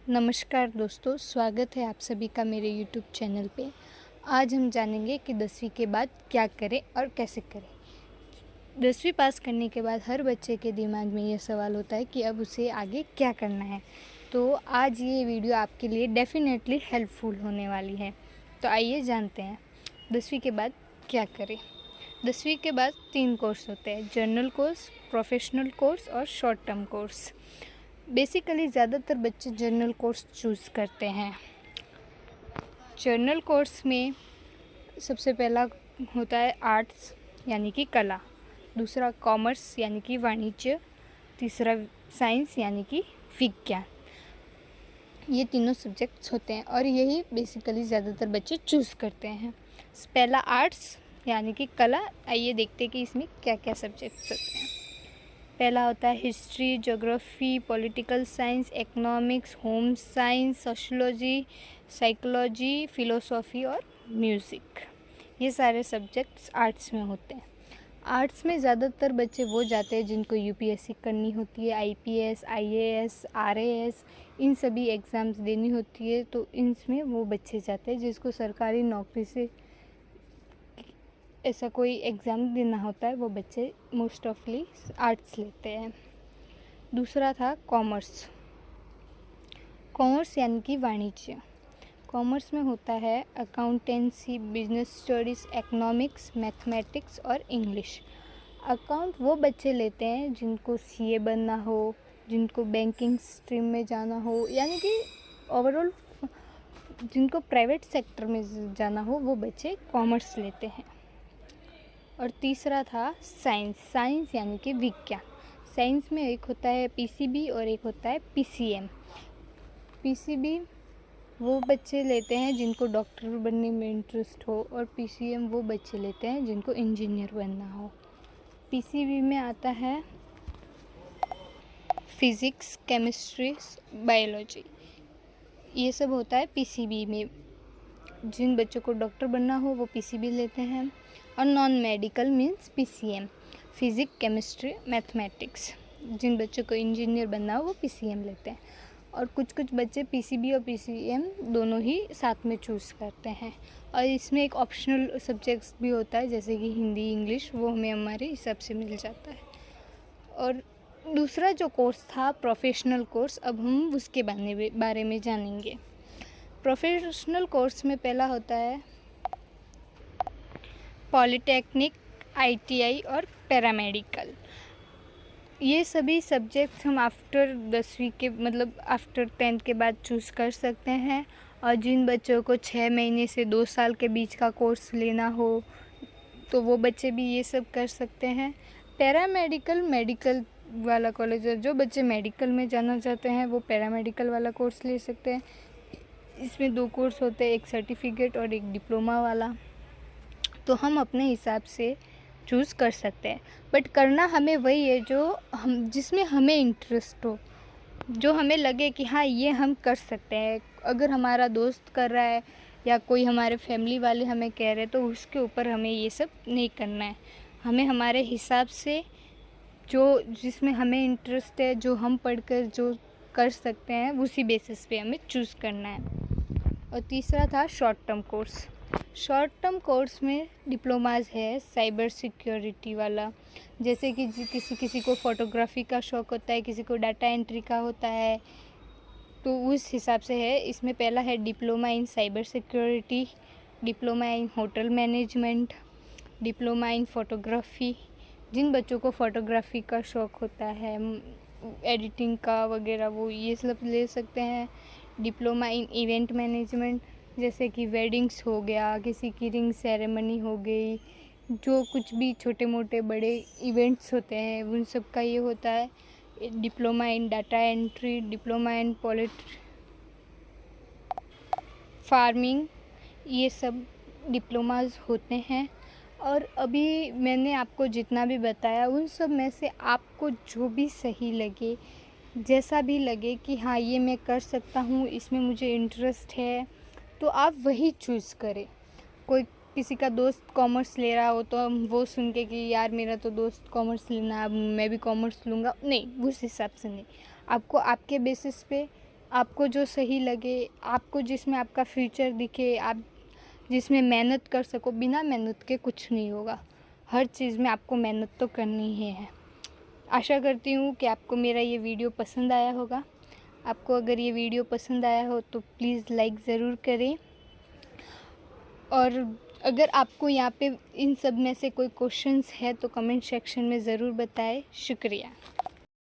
नमस्कार दोस्तों, स्वागत है आप सभी का मेरे यूट्यूब चैनल पे। आज हम जानेंगे कि 10वीं के बाद क्या करें और कैसे करें। 10वीं पास करने के बाद हर बच्चे के दिमाग में ये सवाल होता है कि अब उसे आगे क्या करना है। तो आज ये वीडियो आपके लिए डेफिनेटली हेल्पफुल होने वाली है। तो आइए जानते हैं 10वीं के बाद क्या करें। 10वीं के बाद 3 कोर्स होते हैं: जनरल कोर्स, प्रोफेशनल कोर्स और शॉर्ट टर्म कोर्स। बेसिकली ज़्यादातर बच्चे जनरल कोर्स चूज़ करते हैं। जनरल कोर्स में सबसे पहला होता है आर्ट्स यानी कि कला, दूसरा कॉमर्स यानी कि वाणिज्य, तीसरा साइंस यानी कि विज्ञान। ये तीनों सब्जेक्ट्स होते हैं और यही बेसिकली ज़्यादातर बच्चे चूज़ करते हैं। पहला आर्ट्स यानी कि कला। आइए देखते हैं कि इसमें क्या क्या सब्जेक्ट्स होते हैं। पहला होता है history, geography, political science, economics, home science, sociology, psychology, philosophy और म्यूज़िक। ये सारे सब्जेक्ट्स आर्ट्स में होते हैं। आर्ट्स में ज़्यादातर बच्चे वो जाते हैं जिनको यूपीएससी करनी होती है, आईपीएस, आईएएस, आरएएस, इन सभी एग्ज़ाम्स देनी होती है। तो इनमें वो बच्चे जाते हैं जिसको सरकारी नौकरी से ऐसा कोई एग्ज़ाम देना होता है, वो बच्चे मोस्ट ऑफली आर्ट्स लेते हैं। दूसरा था कॉमर्स। कॉमर्स यानी कि वाणिज्य। कॉमर्स में होता है accountancy, business studies, economics, mathematics और इंग्लिश। अकाउंट वो बच्चे लेते हैं जिनको सीए बनना हो, जिनको बैंकिंग स्ट्रीम में जाना हो, यानी कि ओवरऑल जिनको प्राइवेट सेक्टर में जाना हो वो बच्चे कॉमर्स लेते हैं। और तीसरा था साइंस। साइंस यानी कि विज्ञान। साइंस में एक होता है पीसीबी और एक होता है पीसीएम। पीसीबी वो बच्चे लेते हैं जिनको डॉक्टर बनने में इंटरेस्ट हो और पीसीएम वो बच्चे लेते हैं जिनको इंजीनियर बनना हो। पीसीबी में आता है फिज़िक्स, केमिस्ट्री, बायोलॉजी, ये सब होता है पीसीबी में। जिन बच्चों को डॉक्टर बनना हो वो पीसीबी लेते हैं। और non medical means PCM, physics, chemistry, mathematics. जिन बच्चों को इंजीनियर बनना हो वो पीसीएम लेते हैं। और कुछ कुछ बच्चे पीसीबी और पीसीएम दोनों ही साथ में चूज़ करते हैं। और इसमें एक ऑप्शनल सब्जेक्ट्स भी होता है जैसे कि हिंदी, इंग्लिश, वो हमें हमारे हिसाब से मिल जाता है। और दूसरा जो कोर्स था प्रोफेशनल कोर्स, अब हम उसके बारे में जानेंगे। प्रोफेशनल कोर्स में पहला होता है पॉलिटेक्निक, आईटीआई और पैरामेडिकल। ये सभी सब्जेक्ट्स हम आफ्टर 10वीं के आफ्टर 10th के बाद चूज़ कर सकते हैं। और जिन बच्चों को 6 महीने से 2 साल के बीच का कोर्स लेना हो तो वो बच्चे भी ये सब कर सकते हैं। पैरामेडिकल मेडिकल वाला कॉलेज है, जो बच्चे मेडिकल में जाना चाहते हैं वो पैरामेडिकल वाला कोर्स ले सकते हैं। इसमें 2 कोर्स होते हैं, एक सर्टिफिकेट और एक डिप्लोमा वाला। तो हम अपने हिसाब से चूज़ कर सकते हैं, बट करना हमें वही है जिसमें हमें इंटरेस्ट हो, जो हमें लगे कि हाँ ये हम कर सकते हैं। अगर हमारा दोस्त कर रहा है या कोई हमारे फैमिली वाले हमें कह रहे हैं तो उसके ऊपर हमें ये सब नहीं करना है। हमें हमारे हिसाब से जो जिसमें हमें इंटरेस्ट है, जो हम पढ़कर जो कर सकते हैं, उसी बेसिस पे हमें चूज़ करना है। और तीसरा था short term course. Short term course में डिप्लोमाज है साइबर सिक्योरिटी वाला, जैसे कि किसी को फ़ोटोग्राफी का शौक़ होता है, किसी को डाटा एंट्री का होता है, तो उस हिसाब से है। इसमें पहला है diploma in cyber security, diploma in hotel management, diploma in photography. जिन बच्चों को फ़ोटोग्राफी का शौक़ होता है, एडिटिंग का वगैरह, वो ये सब ले सकते हैं। डिप्लोमा इन इवेंट मैनेजमेंट, जैसे कि वेडिंग्स हो गया, किसी की रिंग सेरेमनी हो गई, जो कुछ भी छोटे मोटे बड़े इवेंट्स होते हैं उन सब का ये होता है। Diploma in data entry, diploma in farming, ये सब डिप्लोमाज होते हैं। और अभी मैंने आपको जितना भी बताया उन सब में से आपको जो भी सही लगे, जैसा भी लगे कि हाँ ये मैं कर सकता हूँ, इसमें मुझे इंटरेस्ट है, तो आप वही चूज़ करें। कोई किसी का दोस्त कॉमर्स ले रहा हो तो हम वो सुन के कि यार मेरा तो दोस्त कॉमर्स लेना है, अब मैं भी कॉमर्स लूँगा, नहीं, उस हिसाब से नहीं। आपको आपके बेसिस पे आपको जो सही लगे, आपको जिसमें आपका फ्यूचर दिखे, आप जिसमें मेहनत कर सको। बिना मेहनत के कुछ नहीं होगा, हर चीज़ में आपको मेहनत तो करनी ही है। आशा करती हूँ कि आपको मेरा ये वीडियो पसंद आया होगा। आपको अगर ये वीडियो पसंद आया हो तो प्लीज़ लाइक ज़रूर करें, और अगर आपको यहाँ पे इन सब में से कोई क्वेश्चंस है तो कमेंट सेक्शन में ज़रूर बताएं। शुक्रिया।